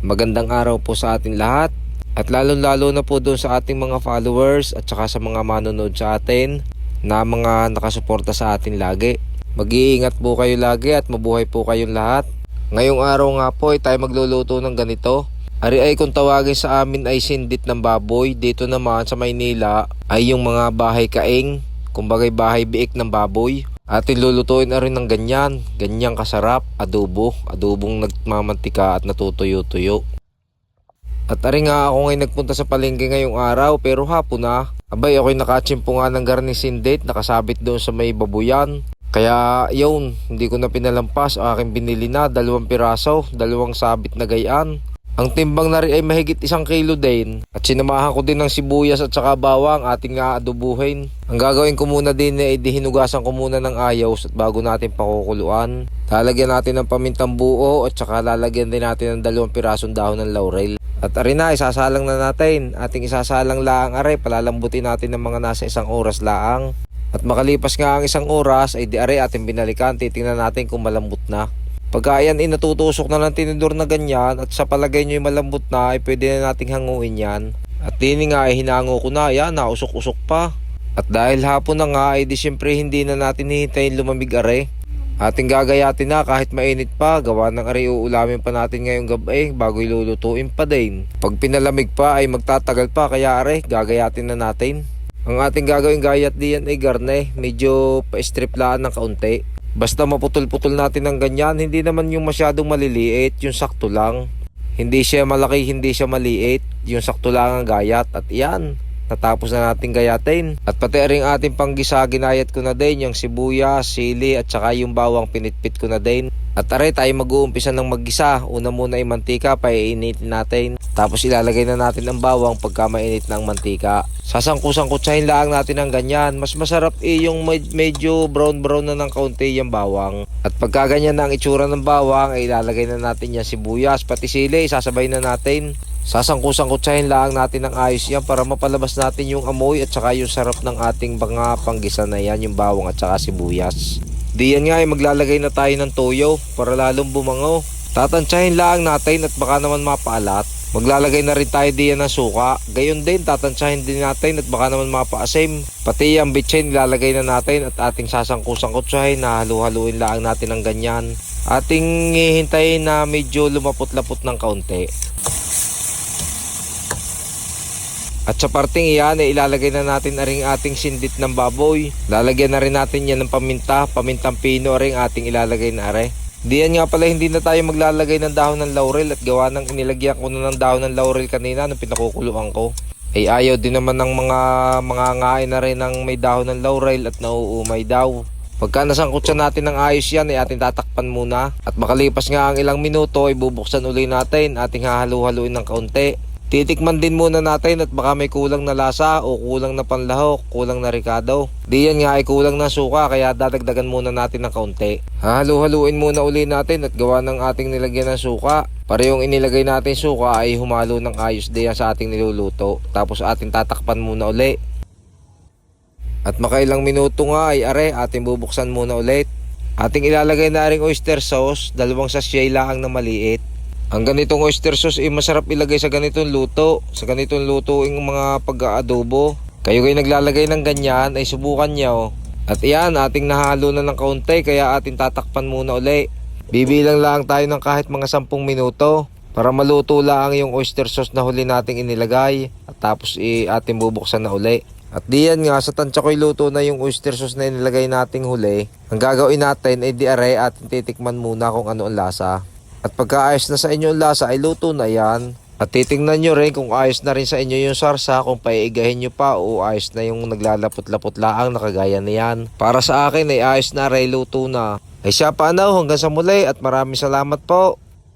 Magandang araw po sa ating lahat at lalo na po doon sa ating mga followers at saka sa mga manonood sa atin na mga nakasuporta sa atin lagi. Mag-iingat po kayo lagi at mabuhay po kayong lahat. Ngayong araw nga po ay tayo magluluto ng ganito. Ari ay kung tawagin sa amin ay sindit ng baboy. Dito naman sa Maynila ay yung mga bahay kaing, kumbagay bahay biik ng baboy. Atin lulutuin na rin ng ganyang kasarap, adobong nagmamantika at natutuyo-tuyo. At ari nga ako ngayon nagpunta sa palengke ngayong araw pero hapon na. Abay ako'y nakachimpo nga ng garni sindit, nakasabit doon sa may babuyan. Kaya yun, hindi ko na pinalampas, aking binili na 2 piraso, 2 sabit na gayaan. Ang timbang na rin ay mahigit 1 kilo din. At sinamahan ko din ng sibuyas at saka bawang ating nga adobuhin. Ang gagawin ko muna din ay hinugasan ko muna ng ayos at bago natin pakukuluan. Lalagyan natin ng pamintang buo at saka lalagyan din natin ng 2 pirasong dahon ng laurel. At ari na, isasalang na natin. Ating isasalang laang are, palalambutin natin ng mga nasa 1 oras laang. At makalipas nga ang 1 oras ay di are ating binalikan, titingnan natin kung malambot na. Pagka yan natutusok na ng tinidor na ganyan at sa palagay nyo yung malambot na ay pwede na nating hanguin yan. At dini nga ay hinango ko na, yan nausok-usok pa. At dahil hapon na nga ay di syempre hindi na natin hihintayin lumamig are. Ating gagayatin na kahit mainit pa, gawa ng are uulamin pa natin ngayong gabi bago ilulutuin pa din. Pag pinalamig pa ay magtatagal pa kaya are gagayatin na natin. Ang ating gagawin gayat diyan ay garne, medyo pa-strip laan ng kaunti. Basta maputol-putol natin ng ganyan, hindi naman yung masyadong maliliit, yung sakto lang. Hindi siya malaki, hindi siya maliit, yung sakto lang ang gayat. At iyan, natapos na natin gayatin. At pati ring ating panggisa, ginayat ko na din yung sibuyas, sili at saka yung bawang pinitpit ko na din. At aray tayo mag-uumpisa ng maggisa. Una muna ay mantika, paiinitin natin. Tapos ilalagay na natin ang bawang pagka mainit na ang mantika. Sasangkusang-kutsahin lang natin ng ganyan. Mas masarap yung medyo brown na ng kaunti yung bawang. At pagka ganyan na ang itsura ng bawang, ay ilalagay na natin yung sibuyas, pati sili, sasabay na natin. Sasangkusang-kutsahin lang natin ng ayos yan para mapalabas natin yung amoy at saka yung sarap ng ating mga panggisa na yan, yung bawang at saka sibuyas. Diyan nga ay maglalagay na tayo ng toyo para lalong bumango. Tatansyahin lang natin at baka naman mapaalat. Maglalagay na rin tayo diyan ng suka. Gayon din tatansyahin din natin at baka naman mapaasim. Pati ang bitsin ilalagay na natin at ating sasangkusang-kutsahin na halu-haluin lang natin ng ganyan. Ating hihintayin na medyo lumapot-lapot ng kaunti. At sa parting iyan ay ilalagay na natin aring ating sindit ng baboy. Lalagyan na rin natin yan ng pamintang pino ring ating ilalagay na are. Diyan nga pala hindi na tayo maglalagay ng dahon ng laurel at gawa ng inilagyan ko na ng dahon ng laurel kanina nung pinakukuluan ko. Ay ayaw din naman ng mga ngain na rin ng may dahon ng laurel at nauumay daw. Pagka nasangkutsa natin ng ayos yan ay ating tatakpan muna. At makalipas nga ang ilang minuto ay bubuksan uli natin, ating hahalu-haluin ng kaunti. Titikman din muna natin at baka may kulang na lasa o kulang na panlahok, kulang na ricado. Diyan nga ay kulang na suka kaya dadagdagan muna natin ng kaunti. Hahalu-haluin muna uli natin at gawa ng ating nilagyan ng suka. Parehong inilagay natin suka ay humalo ng ayos diyan sa ating niluluto. Tapos ating tatakpan muna uli. At makailang minuto nga ay are ating bubuksan muna ulit. Ating ilalagay na ring oyster sauce, 2 sachet lang na maliit. Ang ganitong oyster sauce ay masarap ilagay sa ganitong luto. Sa ganitong luto yung mga pag-aadobo. Kayo naglalagay ng ganyan ay subukan nyo. At iyan ating nahalo na ng kaunti kaya ating tatakpan muna uli. Bibilang lang tayo ng kahit mga 10 minuto. Para maluto lang yung oyster sauce na huli nating inilagay. At tapos ating bubuksan na uli. At diyan nga sa tansya ko'y luto na yung oyster sauce na inilagay nating huli. Ang gagawin natin ay diare ating titikman muna kung ano ang lasa. At pagka ayos na sa inyo ang lasa ay luto na yan. At titingnan nyo rin kung ayos na rin sa inyo yung sarsa, kung paiigahin nyo pa o ayos na yung naglalapot-lapot laang nakagaya niyan. Para sa akin ay ayos na rin, luto na. Ay siya paano, hanggang sa muli at maraming salamat po.